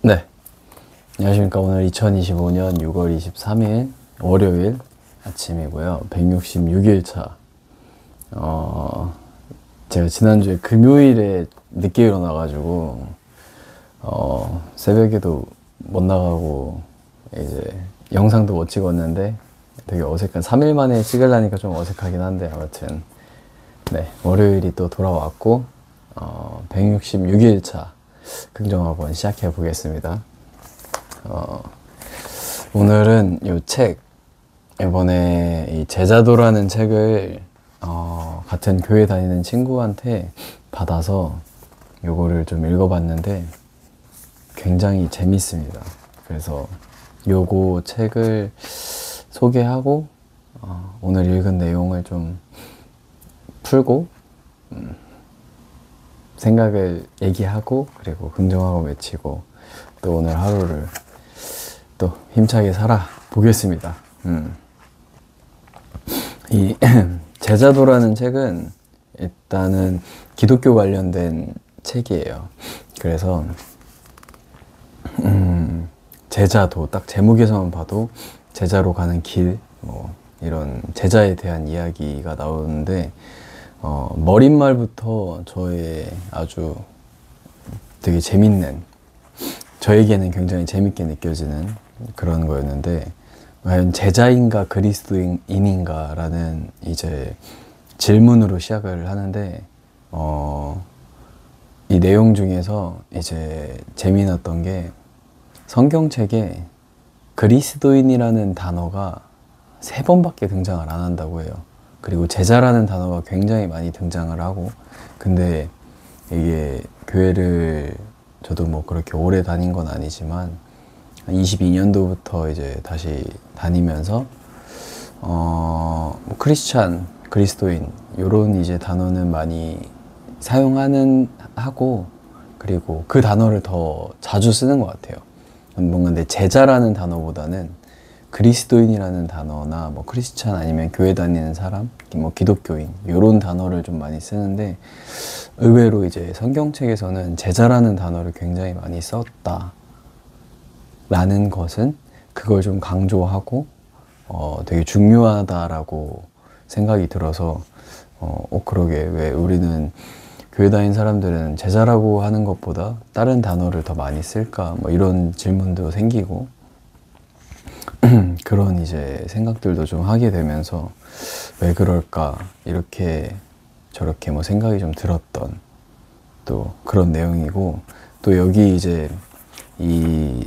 네, 안녕하십니까. 오늘 2025년 6월 23일 월요일 아침이고요. 166일차. 제가 지난주에 금요일에 늦게 일어나가지고 새벽에도 못 나가고 이제 영상도 못 찍었는데 되게 어색한 3일 만에 찍으려니까 좀 어색하긴 한데, 아무튼 네, 월요일이 또 돌아왔고 166일차 긍정학원 시작해 보겠습니다. 오늘은 이 책, 이번에 이 제자도라는 책을 같은 교회 다니는 친구한테 받아서 요거를 좀 읽어봤는데 굉장히 재밌습니다. 그래서 요거 책을 소개하고 오늘 읽은 내용을 좀 풀고 생각을 얘기하고, 그리고 긍정하고 외치고 또 오늘 하루를 또 힘차게 살아 보겠습니다. 이 제자도라는 책은 일단은 기독교 관련된 책이에요. 그래서 제자도 딱 제목에서만 봐도 제자로 가는 길, 뭐 이런 제자에 대한 이야기가 나오는데 머릿말부터 저의 아주 되게 재밌는, 저에게는 굉장히 재밌게 느껴지는 그런 거였는데, 과연 제자인가 그리스도인인가 라는 이제 질문으로 시작을 하는데, 이 내용 중에서 이제 재미났던 게 성경책에 그리스도인이라는 단어가 3번밖에 등장을 안 한다고 해요. 그리고 제자라는 단어가 굉장히 많이 등장을 하고, 근데 이게 교회를 저도 뭐 그렇게 오래 다닌 건 아니지만 22년도부터 이제 다시 다니면서 뭐 크리스찬, 그리스도인 요런 이제 단어는 많이 사용하는 하고, 그리고 그 단어를 더 자주 쓰는 것 같아요. 뭔가 근데 제자라는 단어보다는 그리스도인이라는 단어나 뭐 크리스찬 아니면 교회 다니는 사람, 뭐 기독교인 이런 단어를 좀 많이 쓰는데, 의외로 이제 성경책에서는 제자라는 단어를 굉장히 많이 썼다 라는 것은 그걸 좀 강조하고 되게 중요하다라고 생각이 들어서 그러게 왜 우리는 교회 다니는 사람들은 제자라고 하는 것보다 다른 단어를 더 많이 쓸까, 뭐 이런 질문도 생기고 그런 이제 생각들도 좀 하게 되면서 왜 그럴까 이렇게 저렇게 뭐 생각이 좀 들었던 또 그런 내용이고, 또 여기 이제 이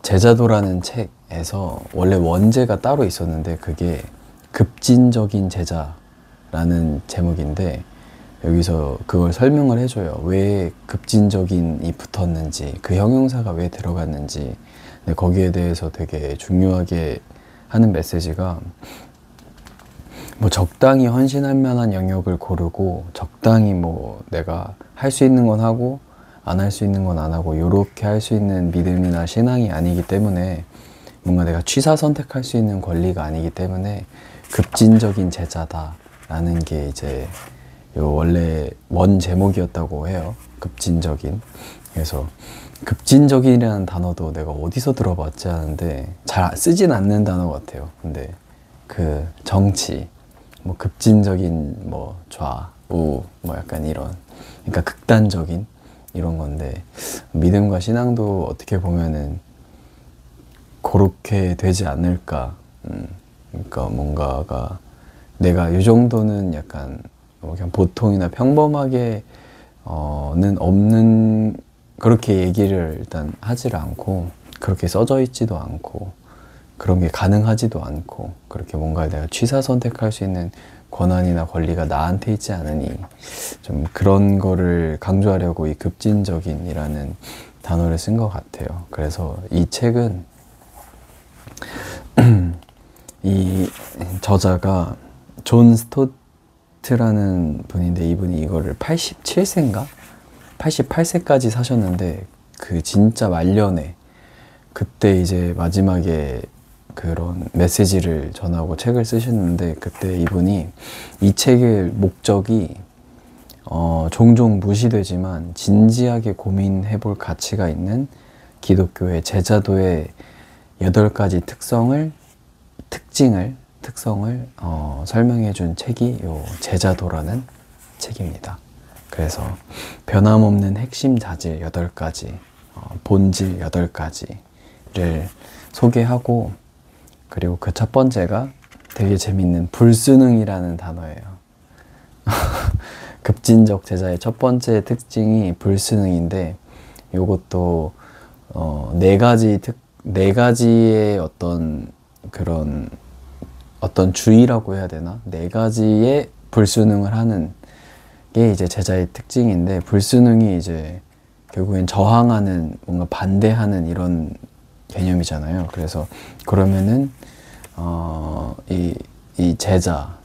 제자도라는 책에서 원래 원제가 따로 있었는데 그게 급진적인 제자라는 제목인데, 여기서 그걸 설명을 해줘요. 왜 급진적인이 붙었는지, 그 형용사가 왜 들어갔는지. 근데 거기에 대해서 되게 중요하게 하는 메시지가, 뭐 적당히 헌신할 만한 영역을 고르고 적당히 뭐 내가 할 수 있는 건 하고 안 할 수 있는 건 안 하고 요렇게 할 수 있는 믿음이나 신앙이 아니기 때문에, 뭔가 내가 취사 선택할 수 있는 권리가 아니기 때문에 급진적인 제자다라는 게 이제 요 원래 원 제목이었다고 해요. 급진적인. 그래서 급진적이라는 단어도 내가 어디서 들어봤지 하는데 잘 쓰진 않는 단어 같아요. 근데 그 정치, 뭐 급진적인 뭐 좌우 뭐 약간 이런, 그러니까 극단적인 이런 건데, 믿음과 신앙도 어떻게 보면은 그렇게 되지 않을까. 그러니까 뭔가가 내가 이 정도는 약간 그냥 보통이나 평범하게 는 없는, 그렇게 얘기를 일단 하지를 않고, 그렇게 써져 있지도 않고, 그런 게 가능하지도 않고, 그렇게 뭔가 내가 취사 선택할 수 있는 권한이나 권리가 나한테 있지 않으니, 좀 그런 거를 강조하려고 이 급진적인이라는 단어를 쓴 것 같아요. 그래서 이 책은 이 저자가 존 스토트라는 분인데, 이분이 이거를 87세인가? 88세까지 사셨는데, 그 진짜 말년에 그때 이제 마지막에 그런 메시지를 전하고 책을 쓰셨는데, 그때 이분이 이 책의 목적이 종종 무시되지만 진지하게 고민해 볼 가치가 있는 기독교의 제자도의 8가지 특징을 설명해 준 책이 요 제자도라는 책입니다. 그래서 변함없는 핵심 자질 8가지, 본질 8가지를 소개하고, 그리고 그 첫 번째가 되게 재밌는 불순응이라는 단어예요. 급진적 제자의 첫 번째 특징이 불순응인데, 요것도 네 가지의 어떤 주의라고 해야 되나? 4가지의 불순응을 하는 게 이제 제자의 특징인데, 불순응이 이제 결국엔 저항하는, 뭔가 반대하는 이런 개념이잖아요. 그래서 그러면은 이 제자,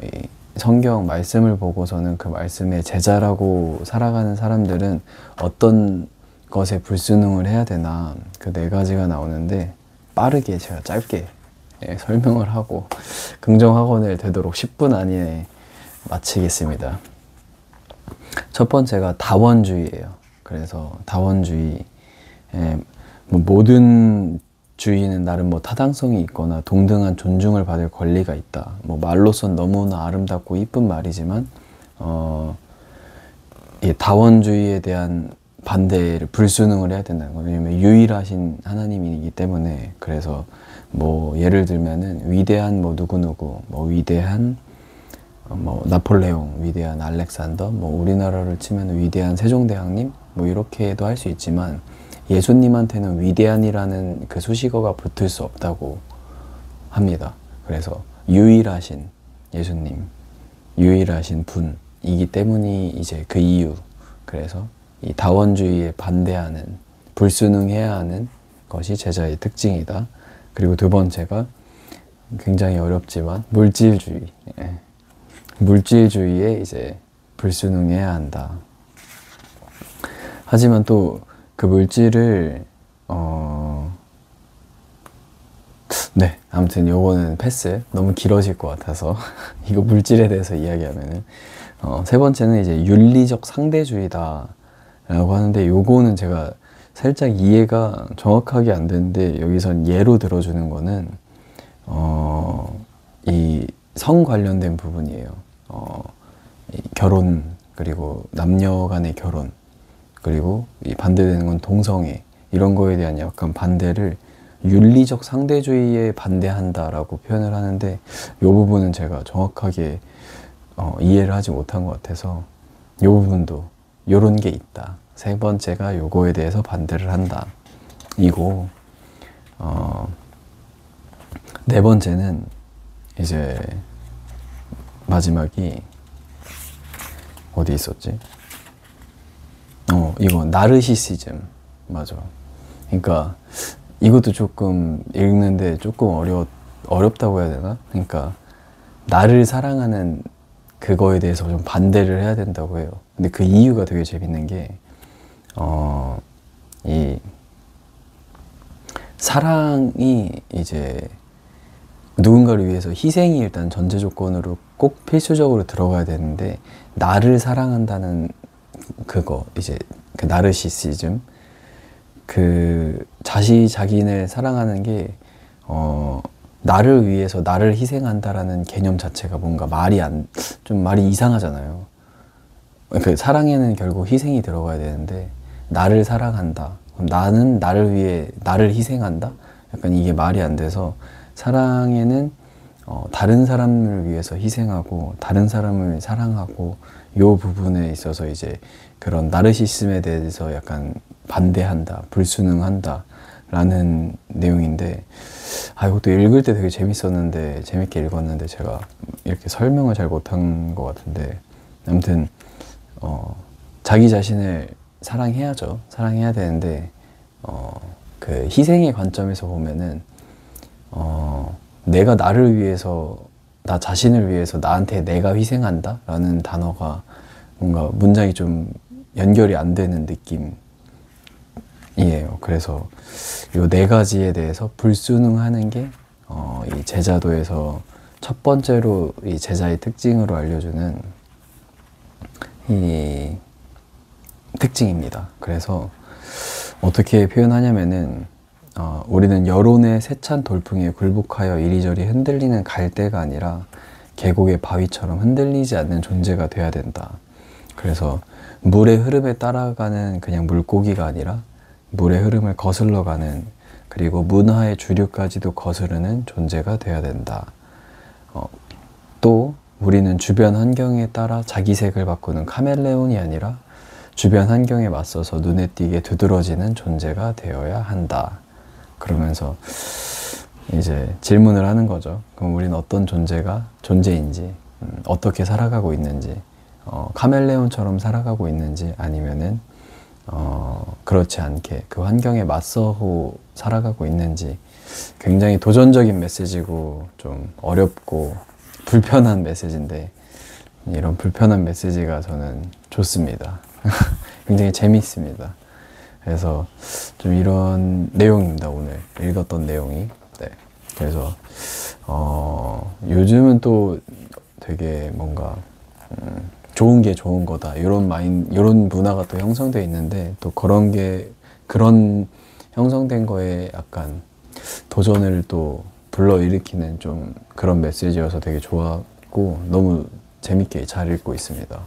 이 성경 말씀을 보고서는 그 말씀의 제자라고 살아가는 사람들은 어떤 것에 불순응을 해야 되나, 그 4가지가 나오는데, 빠르게 제가 짧게 설명을 하고 긍정학원을 되도록 10분 안에 마치겠습니다. 첫 번째가 다원주의예요. 그래서 다원주의, 모든 주의는 나름 타당성이 있거나 동등한 존중을 받을 권리가 있다. 말로선 너무나 아름답고 이쁜 말이지만 이 다원주의에 대한 반대를, 불순응을 해야 된다는 거예요. 왜냐면 유일하신 하나님이기 때문에. 그래서 예를 들면은 위대한 누구누구, 위대한 나폴레옹, 위대한 알렉산더, 우리나라를 치면 위대한 세종대왕님, 이렇게도 할 수 있지만, 예수님한테는 위대한이라는 그 수식어가 붙을 수 없다고 합니다. 그래서 유일하신 예수님, 유일하신 분이기 때문이 이제 그 이유. 그래서 이 다원주의에 반대하는, 불순응해야 하는 것이 제자의 특징이다. 그리고 두 번째가 굉장히 어렵지만 물질주의. 물질주의에 이제 불순응해야 한다. 하지만 또 그 물질을 네, 아무튼 요거는 패스. 너무 길어질 것 같아서 이거 물질에 대해서 이야기하면은 세 번째는 이제 윤리적 상대주의다 라고 하는데, 요거는 제가 살짝 이해가 정확하게 안 되는데, 여기선 예로 들어주는 거는 이 성 관련된 부분이에요. 이 결혼, 그리고 남녀 간의 결혼, 그리고 이 반대되는 건 동성애, 이런 거에 대한 약간 반대를 윤리적 상대주의에 반대한다라고 표현을 하는데, 이 부분은 제가 정확하게 이해를 하지 못한 것 같아서, 이 부분도 요런 게 있다. 세 번째가 요거에 대해서 반대를 한다. 이고, 네 번째는 이제 마지막이 어디 있었지? 이거 나르시시즘. 맞아. 그러니까 이것도 조금 읽는데 조금 어렵다고 해야 되나? 그러니까 나를 사랑하는 그거에 대해서 좀 반대를 해야 된다고 해요. 근데 그 이유가 되게 재밌는 게, 이 사랑이 이제 누군가를 위해서 희생이 일단 전제 조건으로 꼭 필수적으로 들어가야 되는데, 나를 사랑한다는 그거, 이제 그 나르시시즘, 그 자기를 사랑하는 게 나를 위해서 나를 희생한다라는 개념 자체가 뭔가 말이 이상하잖아요. 그 사랑에는 결국 희생이 들어가야 되는데, 나를 사랑한다, 그럼 나는 나를 위해 나를 희생한다? 약간 이게 말이 안 돼서, 사랑에는 다른 사람을 위해서 희생하고 다른 사람을 사랑하고, 요 부분에 있어서 이제 그런 나르시즘에 대해서 약간 반대한다, 불순응한다 라는 내용인데, 이것도 읽을 때 되게 재밌게 읽었는데 제가 이렇게 설명을 잘 못한 것 같은데, 아무튼 자기 자신을 사랑해야죠. 사랑해야 되는데, 그 희생의 관점에서 보면은 내가 나를 위해서, 나 자신을 위해서 나한테 내가 희생한다 라는 단어가 뭔가 문장이 좀 연결이 안 되는 느낌이에요. 그래서 요 4가지에 대해서 불순응하는 게 이 제자도에서 첫 번째로 이 제자의 특징으로 알려주는 이 특징입니다. 그래서 어떻게 표현하냐면은 우리는 여론의 세찬 돌풍에 굴복하여 이리저리 흔들리는 갈대가 아니라 계곡의 바위처럼 흔들리지 않는 존재가 돼야 된다. 그래서 물의 흐름에 따라가는 그냥 물고기가 아니라 물의 흐름을 거슬러가는, 그리고 문화의 주류까지도 거스르는 존재가 돼야 된다. 또 우리는 주변 환경에 따라 자기색을 바꾸는 카멜레온이 아니라 주변 환경에 맞서서 눈에 띄게 두드러지는 존재가 되어야 한다. 그러면서 이제 질문을 하는 거죠. 그럼 우리는 어떤 존재인지, 어떻게 살아가고 있는지, 카멜레온처럼 살아가고 있는지, 아니면은 그렇지 않게 그 환경에 맞서고 살아가고 있는지. 굉장히 도전적인 메시지고 좀 어렵고 불편한 메시지인데, 이런 불편한 메시지가 저는 좋습니다. 굉장히 재밌습니다. 그래서 좀 이런 내용입니다. 오늘 읽었던 내용이. 네. 그래서 요즘은 또 되게 뭔가 좋은 게 좋은 거다, 이런 문화가 또 형성되어 있는데, 또 그런 형성된 거에 약간 도전을 또 불러일으키는 좀 그런 메시지여서 되게 좋았고, 너무 재밌게 잘 읽고 있습니다.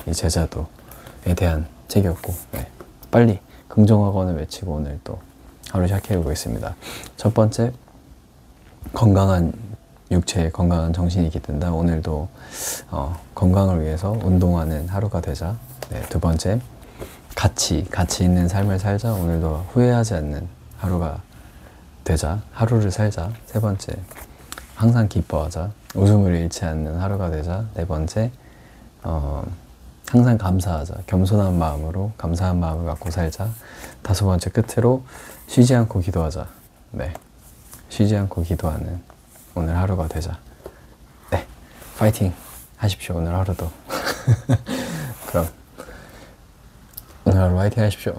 이 제자도에 대한 책이었고, 네. 빨리 긍정학원을 외치고 오늘 또 하루 시작해 보겠습니다. 첫 번째, 건강한 육체, 건강한 정신이 깃든다. 오늘도 건강을 위해서 운동하는 하루가 되자. 네, 두 번째, 가치 있는 삶을 살자. 오늘도 후회하지 않는 하루가 되자. 하루를 살자. 세 번째, 항상 기뻐하자. 웃음을 잃지 않는 하루가 되자. 네 번째, 항상 감사하자. 겸손한 마음으로 감사한 마음을 갖고 살자. 다섯 번째, 끝으로 쉬지 않고 기도하자. 네, 쉬지 않고 기도하는 오늘 하루가 되자. 네, 파이팅 하십시오. 오늘 하루도. 그럼 오늘 하루 파이팅 하십시오.